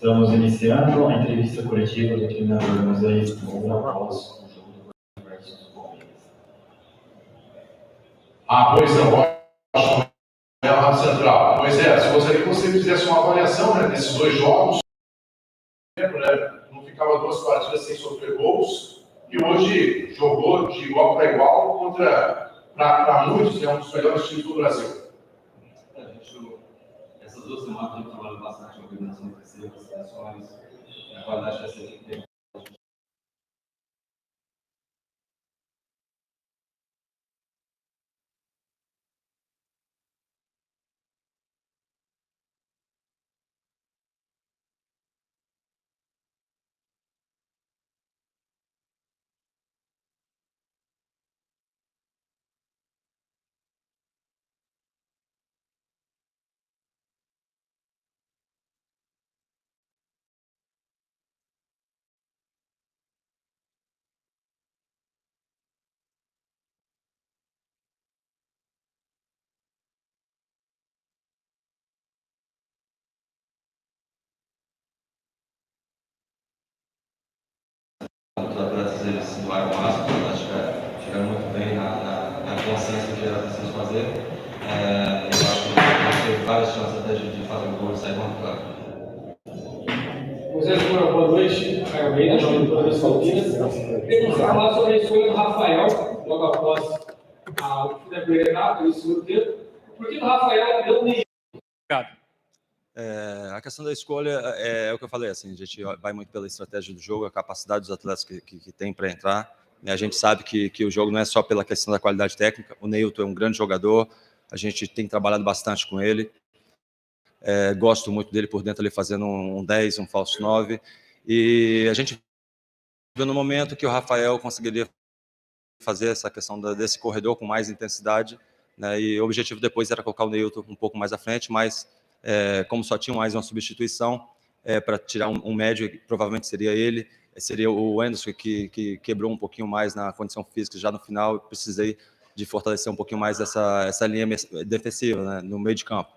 Estamos iniciando a entrevista coletiva do treinador Moisés Moura após o jogo do versus Palmeiras. Pois é, o lado central. Moisés, gostaria que você fizesse uma avaliação, né, desses dois jogos. Não ficava 2 partidas sem sofrer gols. E hoje jogou de igual para igual contra, para muitos, um dos melhores times do Brasil. Essas 2 semanas a gente trabalhou bastante com a coordenação defensiva, as seleções, a qualidade dessa equipe. Os atletas eles se doaram o máximo, chegaram muito bem na consciência do que era preciso fazer. Eu acho que a gente teve várias chances até de fazer o gol e sair contra o campo. Moisés Moura, boa noite. Caio Almeida, jovem do Palmeiras Palmeiras. Queria falar sobre a escolha do Rafael, logo após o fim da primeira etapa, o segundo tempo. Por que o Rafael deu nem... Obrigado. A questão da escolha é o que eu falei, assim, a gente vai muito pela estratégia do jogo, a capacidade dos atletas que tem para entrar. A gente sabe que o jogo não é só pela questão da qualidade técnica. O Neilton é um grande jogador, a gente tem trabalhado bastante com ele. Gosto muito dele por dentro, ali fazendo um 10, um falso 9. E a gente viu no momento que o Rafael conseguiria fazer essa questão desse corredor com mais intensidade, né? E o objetivo depois era colocar o Neilton um pouco mais à frente, mas como só tinha mais uma substituição para tirar um médio, provavelmente seria ele, seria o Anderson que quebrou um pouquinho mais na condição física já no final. Eu precisei de fortalecer um pouquinho mais essa linha defensiva, né, no meio de campo.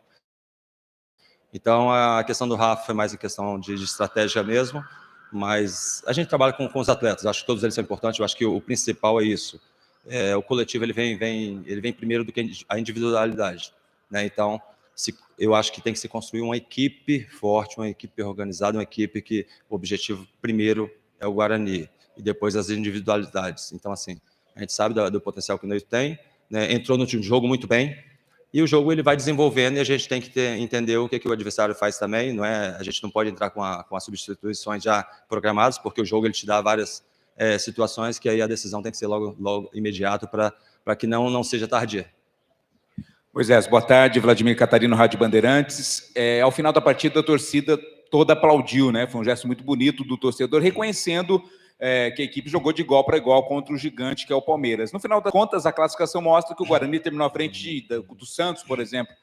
Então a questão do Rafa foi mais em questão de estratégia mesmo, mas a gente trabalha com os atletas, acho que todos eles são importantes. Eu acho que o principal é isso, o coletivo ele vem primeiro do que a individualidade, né? Então eu acho que tem que se construir uma equipe forte, uma equipe organizada, uma equipe que o objetivo primeiro é o Guarani e depois as individualidades. Então, assim, a gente sabe do potencial que o Neilton tem, né? Entrou no jogo muito bem e o jogo ele vai desenvolvendo e a gente tem que entender o que o adversário faz também. Não é, a gente não pode entrar com as substituições já programadas, porque o jogo ele te dá várias situações que aí a decisão tem que ser logo imediato para que não seja tardia. Moisés, boa tarde. Vladimir Catarino, Rádio Bandeirantes. Ao final da partida, a torcida toda aplaudiu, né? Foi um gesto muito bonito do torcedor, reconhecendo que a equipe jogou de igual para igual contra o gigante, que é o Palmeiras. No final das contas, a classificação mostra que o Guarani terminou à frente do Santos, por exemplo.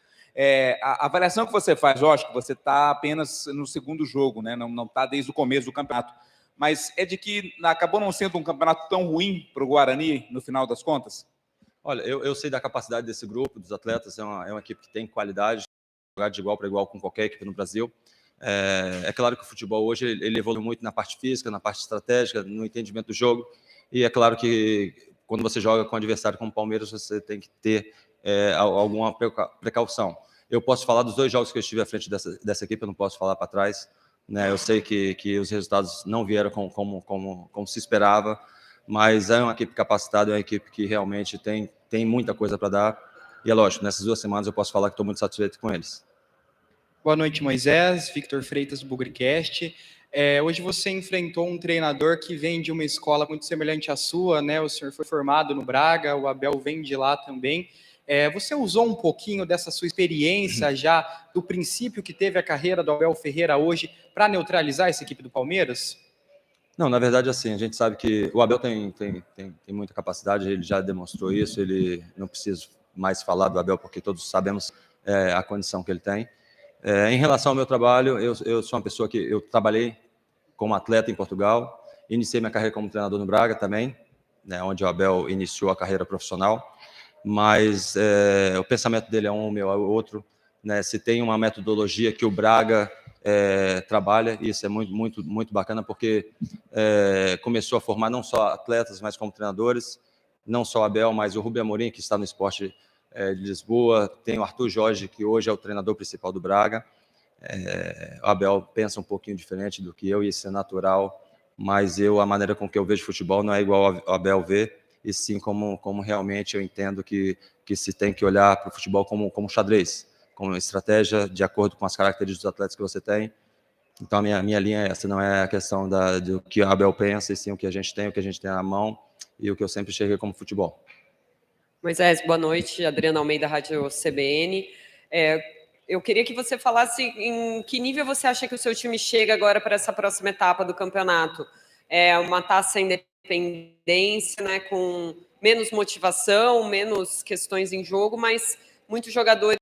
A avaliação que você faz, lógico, você está apenas no segundo jogo, né? Não está desde o começo do campeonato, mas é de que acabou não sendo um campeonato tão ruim para o Guarani, no final das contas? Olha, eu sei da capacidade desse grupo, dos atletas, é uma equipe que tem qualidade, jogar de igual para igual com qualquer equipe no Brasil. É claro que o futebol hoje ele evolui muito na parte física, na parte estratégica, no entendimento do jogo, e é claro que quando você joga com um adversário como o Palmeiras, você tem que ter alguma precaução. Eu posso falar dos 2 jogos que eu estive à frente dessa equipe, eu não posso falar para trás, né? Eu sei que os resultados não vieram como se esperava, mas é uma equipe capacitada, é uma equipe que realmente tem muita coisa para dar. E é lógico, nessas 2 semanas eu posso falar que estou muito satisfeito com eles. Boa noite, Moisés. Victor Freitas, do Bugricast. Hoje você enfrentou um treinador que vem de uma escola muito semelhante à sua, né? O senhor foi formado no Braga, o Abel vem de lá também. Você usou um pouquinho dessa sua experiência já, do princípio que teve a carreira do Abel Ferreira hoje, para neutralizar essa equipe do Palmeiras? Não, na verdade, assim, a gente sabe que o Abel tem muita capacidade, ele já demonstrou isso, ele não precisa mais falar do Abel, porque todos sabemos a condição que ele tem. Em relação ao meu trabalho, eu sou uma pessoa que eu trabalhei como atleta em Portugal, iniciei minha carreira como treinador no Braga também, né, onde o Abel iniciou a carreira profissional, mas o pensamento dele é um, o meu é outro. né, se tem uma metodologia que o Braga trabalha, e isso é muito bacana, porque começou a formar não só atletas, mas como treinadores, não só o Abel, mas o Rubem Amorim, que está no Sport de Lisboa, tem o Arthur Jorge, que hoje é o treinador principal do Braga. O Abel pensa um pouquinho diferente do que eu, e isso é natural, mas a maneira com que eu vejo futebol não é igual ao Abel vê, e sim como realmente eu entendo que se tem que olhar para o futebol como xadrez, como estratégia de acordo com as características dos atletas que você tem. Então, a minha linha é essa, não é a questão do que o Abel pensa, e sim o que a gente tem na mão, e o que eu sempre enxerguei como futebol. Moisés, boa noite. Adriana Almeida, Rádio CBN. Eu queria que você falasse em que nível você acha que o seu time chega agora para essa próxima etapa do campeonato. É uma taça independência, né, com menos motivação, menos questões em jogo, mas muitos jogadores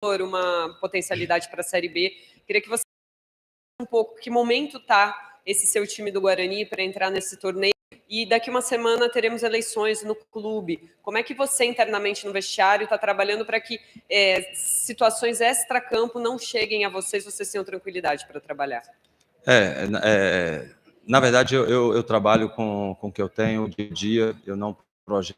uma potencialidade para a Série B. Queria que você falasse um pouco que momento está esse seu time do Guarani para entrar nesse torneio. E daqui uma semana teremos eleições no clube. Como é que você, internamente no vestiário, está trabalhando para que situações extra-campo não cheguem a vocês tenham tranquilidade para trabalhar? Na verdade, eu trabalho com o que eu tenho dia a dia, eu não projeto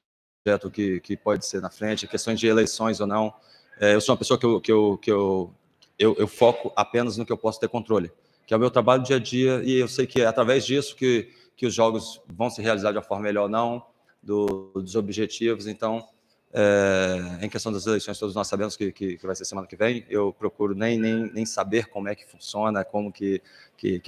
o que pode ser na frente, questões de eleições ou não. Eu sou uma pessoa que eu foco apenas no que eu posso ter controle, que é o meu trabalho dia a dia, e eu sei que é através disso que os jogos vão se realizar de uma forma melhor ou não, dos objetivos. Então, em questão das eleições, todos nós sabemos que vai ser semana que vem. Eu procuro nem saber como é que funciona, como que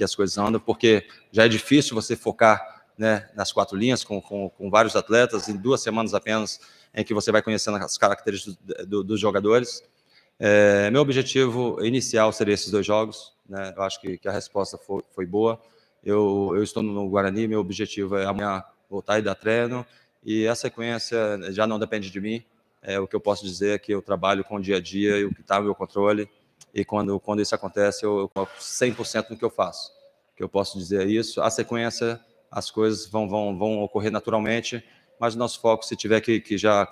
as coisas andam, porque já é difícil você focar, né, nas 4 linhas, com vários atletas, em 2 semanas apenas, em que você vai conhecendo as características dos jogadores. Meu objetivo inicial seria esses 2 jogos, né? Eu acho que a resposta foi boa. Eu estou no Guarani, meu objetivo é amanhã voltar e dar treino, e a sequência já não depende de mim. O que eu posso dizer é que eu trabalho com o dia a dia e o que está no meu controle, e quando isso acontece, eu foco 100% no que eu faço. O que eu posso dizer é isso. A sequência, as coisas vão ocorrer naturalmente, mas o nosso foco, se tiver que já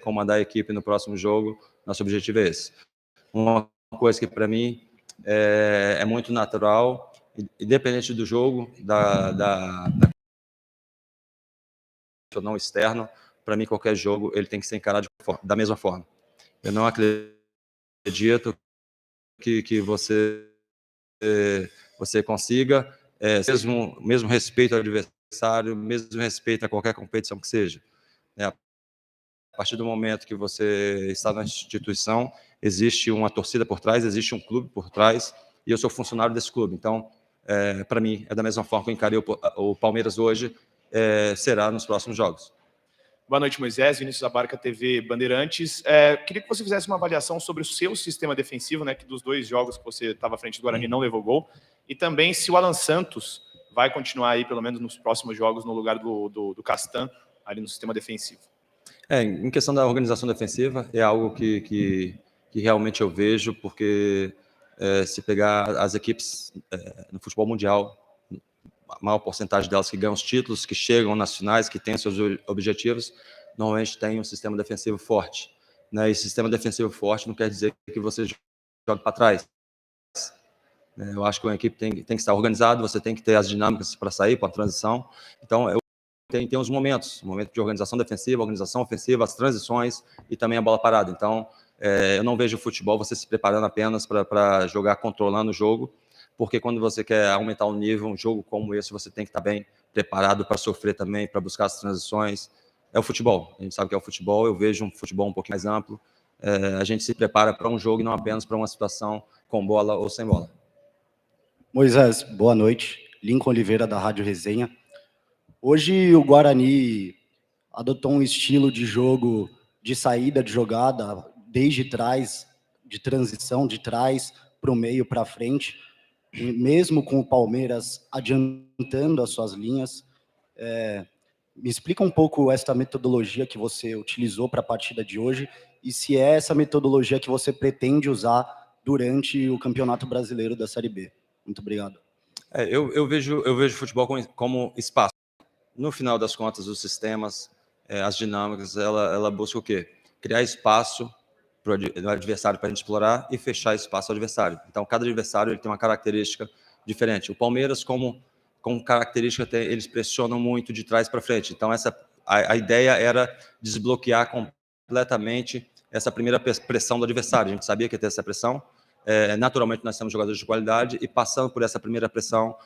comandar a equipe no próximo jogo, nosso objetivo é esse. Uma coisa que, para mim, é muito natural, independente do jogo, ou não externo, para mim qualquer jogo ele tem que ser encarado da mesma forma. Eu não acredito que você consiga mesmo respeito ao adversário, mesmo respeito a qualquer competição que seja. A partir do momento que você está na instituição, existe uma torcida por trás, existe um clube por trás, e eu sou funcionário desse clube. Então, para mim, é da mesma forma que eu encarei o Palmeiras hoje, será nos próximos jogos. Boa noite, Moisés. Vinícius Abarca, TV Bandeirantes. Queria que você fizesse uma avaliação sobre o seu sistema defensivo, né, que dos 2 jogos que você estava à frente do Guarani não levou gol, e também se o Alan Santos vai continuar aí, pelo menos nos próximos jogos, no lugar do Castan, ali no sistema defensivo. Em questão da organização defensiva, é algo que realmente eu vejo, porque se pegar as equipes no futebol mundial, a maior porcentagem delas que ganham os títulos, que chegam nas finais, que têm seus objetivos, normalmente tem um sistema defensivo forte, né? E sistema defensivo forte não quer dizer que você jogue para trás. Eu acho que uma equipe tem que estar organizada, você tem que ter as dinâmicas para sair, para a transição. Então, tem uns momentos, um momento de organização defensiva, organização ofensiva, as transições e também a bola parada. Então, eu não vejo o futebol você se preparando apenas para jogar controlando o jogo, porque quando você quer aumentar o nível, um jogo como esse, você tem que estar bem preparado para sofrer também, para buscar as transições. É o futebol, a gente sabe que é o futebol, eu vejo um futebol um pouquinho mais amplo. A gente se prepara para um jogo e não apenas para uma situação com bola ou sem bola. Moisés, boa noite. Lincoln Oliveira, da Rádio Resenha. Hoje o Guarani adotou um estilo de jogo de saída de jogada desde trás, de transição de trás para o meio, para frente, e mesmo com o Palmeiras adiantando as suas linhas. Me explica um pouco esta metodologia que você utilizou para a partida de hoje, e se é essa metodologia que você pretende usar durante o Campeonato Brasileiro da Série B. Muito obrigado. Eu vejo futebol como espaço. No final das contas, os sistemas, as dinâmicas, ela busca o quê? Criar espaço o adversário para a gente explorar e fechar espaço ao adversário. Então, cada adversário ele tem uma característica diferente. O Palmeiras, como característica, eles pressionam muito de trás para frente. Então, a ideia era desbloquear completamente essa primeira pressão do adversário. A gente sabia que ia ter essa pressão. Naturalmente, nós temos jogadores de qualidade e, passando por essa primeira pressão,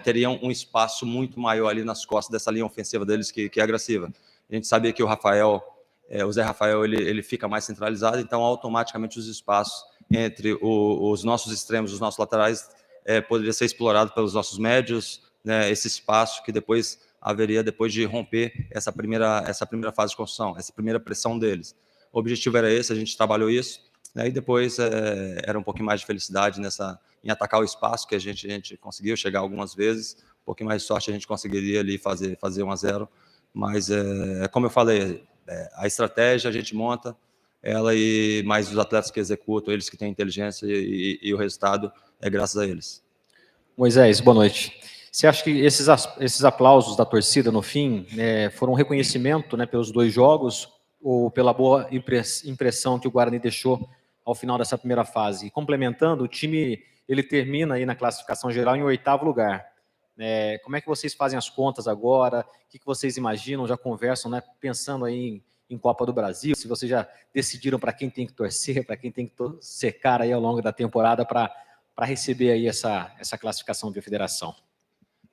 teriam um espaço muito maior ali nas costas dessa linha ofensiva deles, que é agressiva. A gente sabia que o Zé Rafael ele fica mais centralizado, então automaticamente os espaços entre os nossos extremos, os nossos laterais, poderia ser explorado pelos nossos médios, né, esse espaço que depois haveria, depois de romper essa primeira fase de construção, essa primeira pressão deles. O objetivo era esse, a gente trabalhou isso, né, e depois era um pouquinho mais de felicidade em atacar o espaço, que a gente conseguiu chegar algumas vezes, um pouquinho mais de sorte a gente conseguiria ali fazer 1-0, mas como eu falei, a estratégia a gente monta, ela e mais os atletas que executam, eles que têm inteligência e o resultado é graças a eles. Moisés, boa noite. Você acha que esses aplausos da torcida no fim foram um reconhecimento, né, pelos 2 jogos ou pela boa impressão que o Guarani deixou ao final dessa primeira fase? E complementando, o time ele termina aí na classificação geral em 8º lugar. Como é que vocês fazem as contas agora? O que vocês imaginam? Já conversam, né, pensando aí em Copa do Brasil? Se vocês já decidiram para quem tem que torcer, para quem tem que secar aí ao longo da temporada para receber aí essa classificação de federação?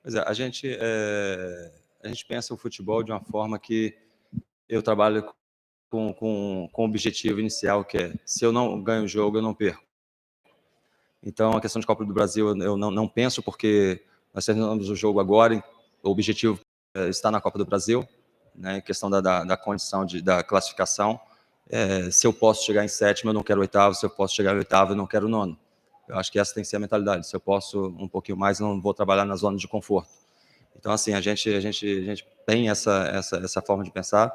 Pois a gente pensa o futebol de uma forma que eu trabalho com o objetivo inicial, que é, se eu não ganho o jogo, eu não perco. Então, a questão de Copa do Brasil, eu não penso, porque nós terminamos o jogo agora, o objetivo está na Copa do Brasil, né, questão da condição da classificação. Se eu posso chegar em 7º, eu não quero 8º, se eu posso chegar em 8º, eu não quero 9º. Eu acho que essa tem que ser a mentalidade. Se eu posso um pouquinho mais, eu não vou trabalhar na zona de conforto. Então, assim, a gente tem essa forma de pensar.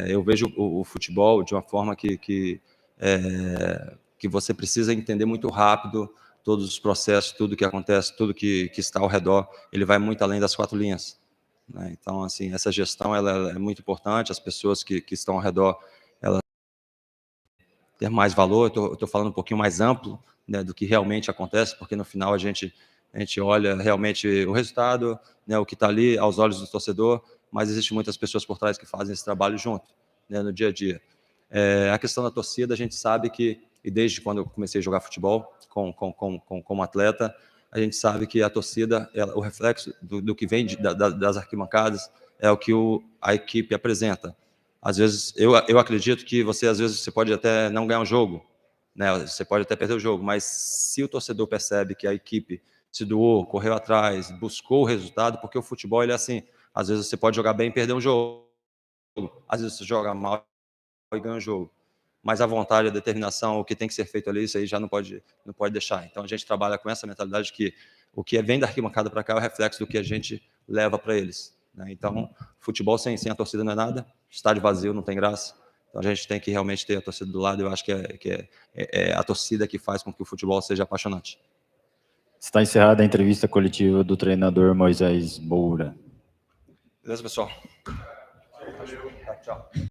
Eu vejo o futebol de uma forma que você precisa entender muito rápido todos os processos, tudo que acontece, tudo que está ao redor. Ele vai muito além das 4 linhas, né? Então, assim, essa gestão ela é muito importante. As pessoas que estão ao redor, elas ter mais valor. Eu estou falando um pouquinho mais amplo, né, do que realmente acontece, porque no final a gente olha realmente o resultado, né, o que está ali aos olhos do torcedor, mas existem muitas pessoas por trás que fazem esse trabalho junto, né, no dia a dia. A questão da torcida, a gente sabe que, e desde quando eu comecei a jogar futebol como atleta, a gente sabe que a torcida, o reflexo do que vem das arquibancadas é o que a equipe apresenta. Às vezes, eu acredito que às vezes você pode até não ganhar um jogo, né? Você pode até perder o jogo, mas se o torcedor percebe que a equipe se doou, correu atrás, buscou o resultado, porque o futebol ele é assim, às vezes você pode jogar bem e perder um jogo, às vezes você joga mal e ganha um jogo, mas a vontade, a determinação, o que tem que ser feito ali, isso aí já não pode deixar. Então a gente trabalha com essa mentalidade que o que vem da arquibancada para cá é o reflexo do que a gente leva para eles, né? Então, futebol sem a torcida não é nada, estádio vazio não tem graça. Então a gente tem que realmente ter a torcida do lado. Eu acho que é a torcida que faz com que o futebol seja apaixonante. Está encerrada a entrevista coletiva do treinador Moisés Moura. Beleza, pessoal? Tchau.